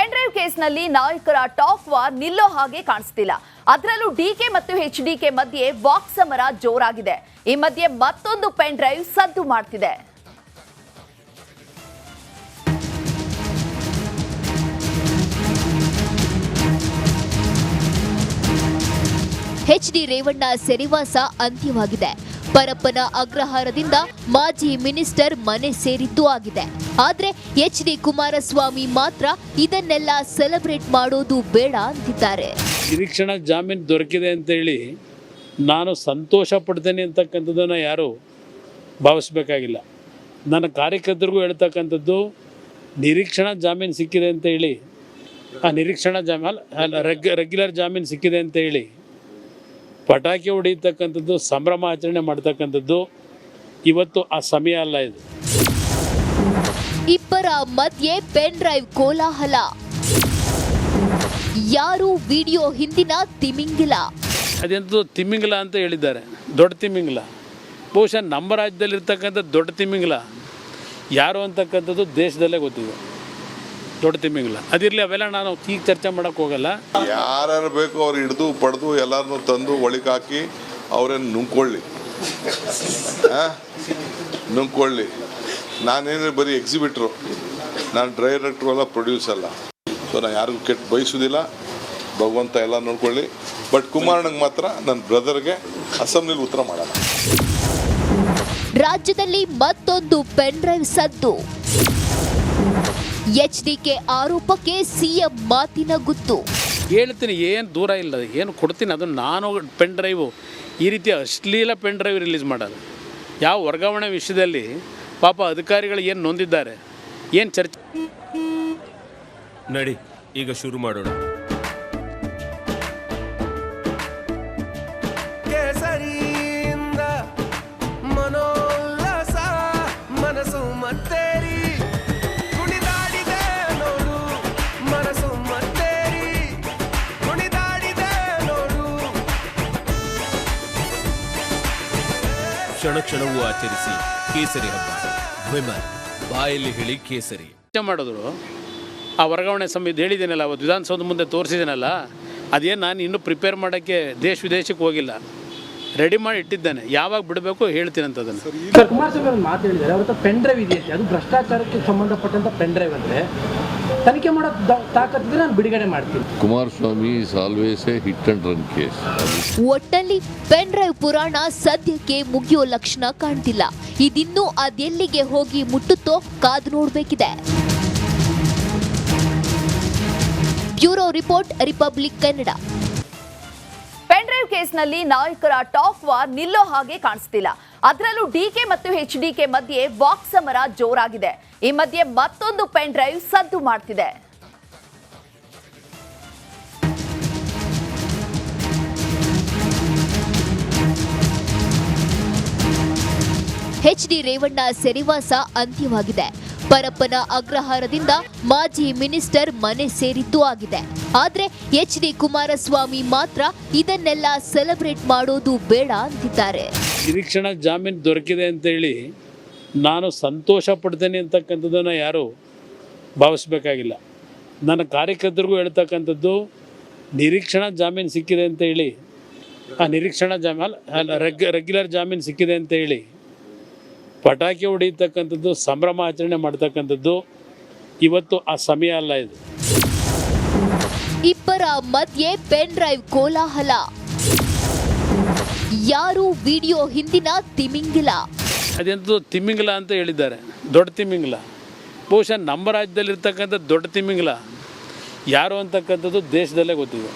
Pen drive ಕೇಸ್ನಲ್ಲಿ ನಾಯಕರ talk war ನಿಲ್ಲೋ ಹಾಗೆ ಕಾಣಿಸ್ತಿಲ್ಲ. ಅದರಲ್ಲೂ ಡಿಕೆ ಮತ್ತು ಎಚ್ಡಿಕೆ ಮಧ್ಯೆ ವಾಕ್ಸಮರ ಜೋರಾಗಿದೆ. ಈ ಮಧ್ಯೆ ಮತ್ತೊಂದು ಪೆನ್ ಡ್ರೈವ್ ಸದ್ದು ಮಾಡ್ತಿದೆ. ಎಚ್ಡಿ ರೇವಣ್ಣ ಸೆರೆವಾಸ ಅಂತ್ಯವಾಗಿದೆ. ಪರಪ್ಪನ ಅಗ್ರಹಾರದಿಂದ ಮಾಜಿ ಮಿನಿಸ್ಟರ್ ಮನೆ ಸೇರಿದ್ದು ಆಗಿದೆ. ಆದ್ರೆ ಎಚ್ಡಿ ಕುಮಾರಸ್ವಾಮಿ ಮಾತ್ರ ಇದನ್ನೆಲ್ಲ ಸೆಲೆಬ್ರೇಟ್ ಮಾಡೋದು ಬೇಡ ಅಂತಿದ್ದಾರೆ. ನಿರೀಕ್ಷಣಾ ಜಾಮೀನು ದೊರಕಿದೆ ಅಂತ ಹೇಳಿ ನಾನು ಸಂತೋಷ ಪಡ್ತೇನೆ ಅಂತಕ್ಕಂಥದ್ದನ್ನು ಯಾರು ಭಾವಿಸ್ಬೇಕಾಗಿಲ್ಲ. ನನ್ನ ಕಾರ್ಯಕರ್ತರಿಗೂ ಹೇಳ್ತಕ್ಕಂಥದ್ದು ನಿರೀಕ್ಷಣಾ ಜಾಮೀನು ಸಿಕ್ಕಿದೆ ಅಂತ ಹೇಳಿ ಆ ನಿರೀಕ್ಷಣಾ ರೆಗ್ಯುಲರ್ ಜಾಮೀನು ಸಿಕ್ಕಿದೆ ಅಂತ ಹೇಳಿ ಪಟಾಕಿ ಹೊಡೆಯತಕ್ಕಂಥದ್ದು ಸಂಭ್ರಮ ಆಚರಣೆ ಮಾಡ್ತಕ್ಕಂಥದ್ದು ಇವತ್ತು ಆ ಸಮಯ ಅಲ್ಲ. ಇದು ಇಬ್ಬರ ಮಧ್ಯೆ ಪೆನ್ ಡ್ರೈವ್ ಕೋಲಾಹಲ. ಯಾರು ವಿಡಿಯೋ ಹಿಂದಿನ ತಿಮಿಂಗಿಲ. ಅದೆಂತೂ ತಿಮಿಂಗಿಲ ಅಂತ ಹೇಳಿದ್ದಾರೆ. ದೊಡ್ಡ ತಿಮಿಂಗಿಲ ಬಹುಶಃ ನಮ್ಮ ರಾಜ್ಯದಲ್ಲಿರ್ತಕ್ಕಂಥ ದೊಡ್ಡ ತಿಮಿಂಗಿಲ ಯಾರು ಅಂತಕ್ಕಂಥದ್ದು ದೇಶದಲ್ಲೇ ಗೊತ್ತಿದೆ. ದೊಡ್ಡ ತಿಮಿಂಗಿಲ ಅದಿರಲಿ, ಅವೆಲ್ಲ ನಾನು ಈಗ ಚರ್ಚೆ ಮಾಡೋಕ್ಕೆ ಹೋಗಲ್ಲ. ಯಾರ್ಯಾರು ಬೇಕು ಅವ್ರು ಹಿಡ್ದು ಪಡೆದು ಎಲ್ಲರನ್ನೂ ತಂದು ಒಳಗೆ ಹಾಕಿ ಅವ್ರೇನು ನುಂಗ್ಕೊಳ್ಳಿ ನುಂಗ್ಕೊಳ್ಳಿ. ನಾನೇನು ಬರೀ ಎಕ್ಸಿಬಿಟ್ರು, ನಾನು ಡೈರೆಕ್ಟ್ರು ಅಲ್ಲ, ಪ್ರೊಡ್ಯೂಸ್ ಅಲ್ಲ. ಸೊ ನಾನು ಯಾರಿಗೂ ಕೆಟ್ಟು ಬಯಸೋದಿಲ್ಲ. ಭಗವಂತ ಎಲ್ಲ ನೋಡ್ಕೊಳ್ಳಿ. ಬಟ್ ಕುಮಾರಣ್ಣಗೆ ಮಾತ್ರ ನನ್ನ ಬ್ರದರ್ಗೆ ಅಸೆಂಬ್ಲಿಲಿ ಉತ್ತರ ಮಾಡೋಣ. ರಾಜ್ಯದಲ್ಲಿ ಮತ್ತೊಂದು ಪೆನ್ ಡ್ರೈವ್ ಸದ್ದು. ಎಚ್ಡಿಕೆ ಆರೋಪಕ್ಕೆ ಸಿಎಂ ಮಾತಿನ ಗುತ್ತು. ಹೇಳ್ತೀನಿ, ಏನು ದೂರ ಇಲ್ಲ, ಏನು ಕೊಡ್ತೀನಿ ಅದನ್ನು ನಾನು. ಪೆನ್ ಡ್ರೈವು ಈ ರೀತಿ ಅಶ್ಲೀಲ ಪೆನ್ ಡ್ರೈವ್ ರಿಲೀಸ್ ಮಾಡೋದು ಯಾವ ವರ್ಗಾವಣೆ ವಿಷಯದಲ್ಲಿ ಪಾಪ ಅಧಿಕಾರಿಗಳು ಏನು ನೊಂದಿದ್ದಾರೆ, ಏನು ಚರ್ಚೆ. ನಡಿ ಈಗ ಶುರು ಮಾಡೋಣ. ಮನೋಲ್ಲಾಸ ಮನಸ್ಸು ಮತ್ತೇರಿ ಕುಣಿದಾಡಿದೆ ನೋಡು, ಮನಸ್ಸು ಮತ್ತೇರಿ ಕುಣಿದಾಡಿದೆ ನೋಡು. ಕ್ಷಣ ಕ್ಷಣವೂ ಆಚರಿಸಿ ಕೇಸರಿ ಹಬ್ಬ. ವಿಮಲ್ ಬಾಯಲ್ಲಿ ಹೇಳಿ ಕೇಸರಿ ಮಾಡಿದ್ರು. ಆ ವರ್ಗಾವಣೆ ಸಮಿತಿ ಹೇಳಿದ್ದೀನಲ್ಲ, ಅವತ್ತು ವಿಧಾನಸೌಧ ಮುಂದೆ ತೋರಿಸಿದ್ದೀನಲ್ಲ, ಅದೇನು ನಾನು ಇನ್ನೂ ಪ್ರಿಪೇರ್ ಮಾಡೋಕ್ಕೆ ದೇಶ ವಿದೇಶಕ್ಕೆ ಹೋಗಿಲ್ಲ, ರೆಡಿ ಮಾಡಿ ಇಟ್ಟಿದ್ದೇನೆ. ಯಾವಾಗ ಬಿಡಬೇಕು ಹೇಳ್ತೀನಿ ಅಂತ ಅದನ್ನು. ಸರ್, ಕುಮಾರಸ್ವಾಮಿ ಒಂದು ಮಾತು ಹೇಳಿದ್ದಾರೆ, ಅವ್ರ ಪೆನ್ ಡ್ರೈವ್ ಇದೆಯಂತೆ, ಅದು ಭ್ರಷ್ಟಾಚಾರಕ್ಕೆ ಸಂಬಂಧಪಟ್ಟಂತ ಪೆನ್ ಡ್ರೈವ್ ಅಂದ್ರೆ ತನಿಖೆ ಮಾಡೋ ತಾಕತ್ತಿದ್ರೆ ನಾನು ಬಿಡುಗಡೆ ಮಾಡ್ತೀನಿ. Kumaraswamy is always A hit and run case. ಒಟ್ಟಲ್ಲಿ ಪೆನ್ ಡ್ರೈವ್ ಪುರಾಣ ಸದ್ಯಕ್ಕೆ ಮುಗಿಯೋ ಲಕ್ಷಣ ಕಾಣ್ತಿಲ್ಲ. ಇದಿನ್ನೂ ಅದೆಲ್ಲಿಗೆ ಹೋಗಿ ಮುಟ್ಟುತ್ತೋ ಕಾದು ನೋಡಬೇಕಿದೆ. Bureau report, republic Kannada. Pen drive ಕೇಸ್ನಲ್ಲಿ ನಾಯಕರ ಟಾಕ್ ವಾರ್ ನಿಲ್ಲೋ ಹಾಗೆ ಕಾಣಿಸ್ತಿಲ್ಲ. ಅದರಲ್ಲೂ ಡಿಕೆ ಮತ್ತು ಎಚ್ಡಿಕೆ ಮಧ್ಯೆ ವಾಕ್ಸಮರ ಜೋರಾಗಿದೆ. ಈ ಮಧ್ಯೆ ಮತ್ತೊಂದು ಪೆನ್ ಡ್ರೈವ್ ಸದ್ದು ಮಾಡ್ತಿದೆ. ಎಚ್ಡಿ ರೇವಣ್ಣ ಸೆರೆವಾಸ ಅಂತ್ಯವಾಗಿದೆ. ಪರಪ್ಪನ ಅಗ್ರಹಾರದಿಂದ ಮಾಜಿ ಮಿನಿಸ್ಟರ್ ಮನೆ ಸೇರಿದ್ದು ಆಗಿದೆ. ಆದ್ರೆ ಎಚ್ಡಿ ಕುಮಾರಸ್ವಾಮಿ ಮಾತ್ರ ಇದನ್ನೆಲ್ಲ ಸೆಲೆಬ್ರೇಟ್ ಮಾಡೋದು ಬೇಡ ಅಂತಿದ್ದಾರೆ. ನಿರೀಕ್ಷಣಾ ಜಾಮೀನು ದೊರಕಿದೆ ಅಂತ ಹೇಳಿ ನಾನು ಸಂತೋಷ ಪಡ್ತೇನೆ ಅಂತಕ್ಕಂಥದ್ದನ್ನು ಯಾರು ಭಾವಿಸ್ಬೇಕಾಗಿಲ್ಲ. ನನ್ನ ಕಾರ್ಯಕರ್ತರಿಗೂ ಹೇಳ್ತಕ್ಕಂಥದ್ದು ನಿರೀಕ್ಷಣಾ ಜಾಮೀನು ಸಿಕ್ಕಿದೆ ಅಂತ ಹೇಳಿ ಆ ನಿರೀಕ್ಷಣಾ ರೆಗ್ಯುಲರ್ ಜಾಮೀನು ಸಿಕ್ಕಿದೆ ಅಂತ ಹೇಳಿ ಪಟಾಕಿ ಹೊಡೆಯತಕ್ಕಂಥದ್ದು ಸಂಭ್ರಮ ಆಚರಣೆ ಮಾಡ್ತಕ್ಕಂಥದ್ದು ಇವತ್ತು ಆ ಸಮಯ ಅಲ್ಲ. ಇದು ಇಬ್ಬರ ಮಧ್ಯೆ ಪೆನ್ ಡ್ರೈವ್ ಕೋಲಾಹಲ. ಯಾರು ವಿಡಿಯೋ ಹಿಂದಿನ ತಿಮಿಂಗಿಲ. ಅದೆಂತೂ ತಿಮಿಂಗಿಲ ಅಂತ ಹೇಳಿದ್ದಾರೆ. ದೊಡ್ಡ ತಿಮಿಂಗಿಲ ಬಹುಶಃ ನಮ್ಮ ರಾಜ್ಯದಲ್ಲಿರ್ತಕ್ಕಂಥ ದೊಡ್ಡ ತಿಮಿಂಗಿಲ ಯಾರು ಅಂತಕ್ಕಂಥದ್ದು ದೇಶದಲ್ಲೇ ಗೊತ್ತಿದೆ.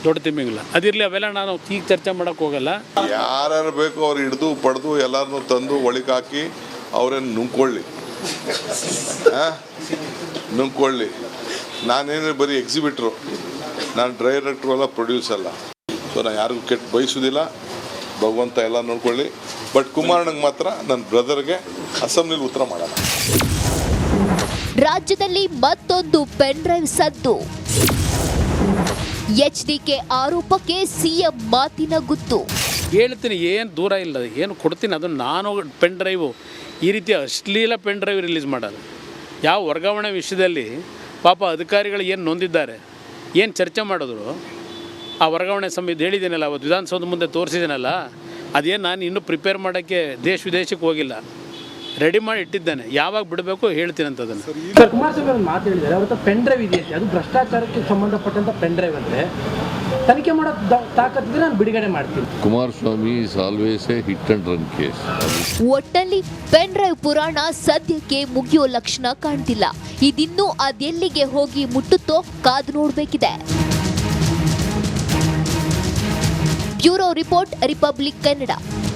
ದೊಡ್ಡ ತಿಮಿಂಗಿಲ ಅದಿರಲಿ, ಅವೆಲ್ಲ ನಾನು ಈಗ ಚರ್ಚೆ ಮಾಡೋಕ್ಕೆ ಹೋಗಲ್ಲ. ಯಾರ್ಯಾರು ಬೇಕು ಅವ್ರು ಹಿಡ್ದು ಪಡೆದು ಎಲ್ಲರನ್ನೂ ತಂದು ಒಳಗೆ ಹಾಕಿ ಅವ್ರೇನು ನುಂಗ್ಕೊಳ್ಳಿ ನುಂಗ್ಕೊಳ್ಳಿ. ನಾನೇನು ಬರೀ ಎಕ್ಸಿಬಿಟ್ರು, ನಾನು ಡೈರೆಕ್ಟ್ರು ಅಲ್ಲ, ಪ್ರೊಡ್ಯೂಸ್ ಅಲ್ಲ. ಸೊ ನಾನು ಯಾರಿಗೂ ಕೆಟ್ಟು ಬಯಸೋದಿಲ್ಲ. ಭಗವಂತ ಎಲ್ಲ ನೋಡ್ಕೊಳ್ಳಿ. ಬಟ್ ಕುಮಾರಣ್ಣಗೆ ಮಾತ್ರ ನನ್ನ ಬ್ರದರ್ಗೆ ಅಸೆಂಬ್ಲಿಲಿ ಉತ್ತರ ಮಾಡೋಣ. ರಾಜ್ಯದಲ್ಲಿ ಮತ್ತೊಂದು ಪೆನ್ ಡ್ರೈವ್ ಸದ್ದು. ಎಚ್ಡಿಕೆ ಆರೋಪಕ್ಕೆ ಸಿಎಂ ಮಾತಿನ ಗುತ್ತು. ಹೇಳ್ತೀನಿ, ಏನು ದೂರ ಇಲ್ಲ, ಏನು ಕೊಡ್ತೀನಿ ಅದನ್ನು ನಾನು. ಪೆನ್ ಡ್ರೈವು ಈ ರೀತಿ ಅಶ್ಲೀಲ ಪೆನ್ ಡ್ರೈವ್ ರಿಲೀಸ್ ಮಾಡೋದು ಯಾವ ವರ್ಗಾವಣೆ ವಿಷಯದಲ್ಲಿ ಪಾಪ ಅಧಿಕಾರಿಗಳು ಏನು ನೊಂದಿದ್ದಾರೆ, ಏನು ಚರ್ಚೆ ಮಾಡಿದ್ರು, ಆ ವರ್ಗಾವಣೆ ಸಮಿತಿ ಹೇಳಿದ್ದೀನಲ್ಲ, ಅವತ್ತು ವಿಧಾನಸೌಧ ಮುಂದೆ ತೋರಿಸಿದ್ದೀನಲ್ಲ, ಅದೇನು ನಾನು ಇನ್ನೂ ಪ್ರಿಪೇರ್ ಮಾಡೋಕ್ಕೆ ವಿದೇಶಕ್ಕೆ ಹೋಗಿಲ್ಲ, ರೆಡಿ ಮಾಡಿ ಇಟ್ಟಿದ್ದೇನೆ. ಯಾವಾಗ ಬಿಡಬೇಕು ಹೇಳ್ತೀನಿ ಅಂತ ಅದನ್ನು. ಸರ್, ಕುಮಾರಸ್ವಾಮಿ ಒಂದು ಮಾತು ಹೇಳಿದ್ದಾರೆ, ಅವ್ರ ಹತ್ರ ಪೆನ್ ಡ್ರೈವ್ ಇದೆಯಂತೆ, ಅದು ಭ್ರಷ್ಟಾಚಾರಕ್ಕೆ ಸಂಬಂಧಪಟ್ಟಂತ ಪೆನ್ ಡ್ರೈವ್ ಅಂದ್ರೆ ತನಿಖೆ ಮಾಡೋ ತಾಕತ್ತಿದ್ರೆ ನಾನು ಬಿಡುಗಡೆ ಮಾಡ್ತೀನಿ. Kumaraswamy is always A hit and run case. ಒಟ್ಟಲ್ಲಿ ಪೆನ್ ಡ್ರೈವ್ ಪುರಾಣ ಸದ್ಯಕ್ಕೆ ಮುಗಿಯೋ ಲಕ್ಷಣ ಕಾಣ್ತಿಲ್ಲ. ಇದಿನ್ನೂ ಅದೆಲ್ಲಿಗೆ ಹೋಗಿ ಮುಟ್ಟುತ್ತೋ ಕಾದು ನೋಡಬೇಕಿದೆ. Bureau report, republic Kannada.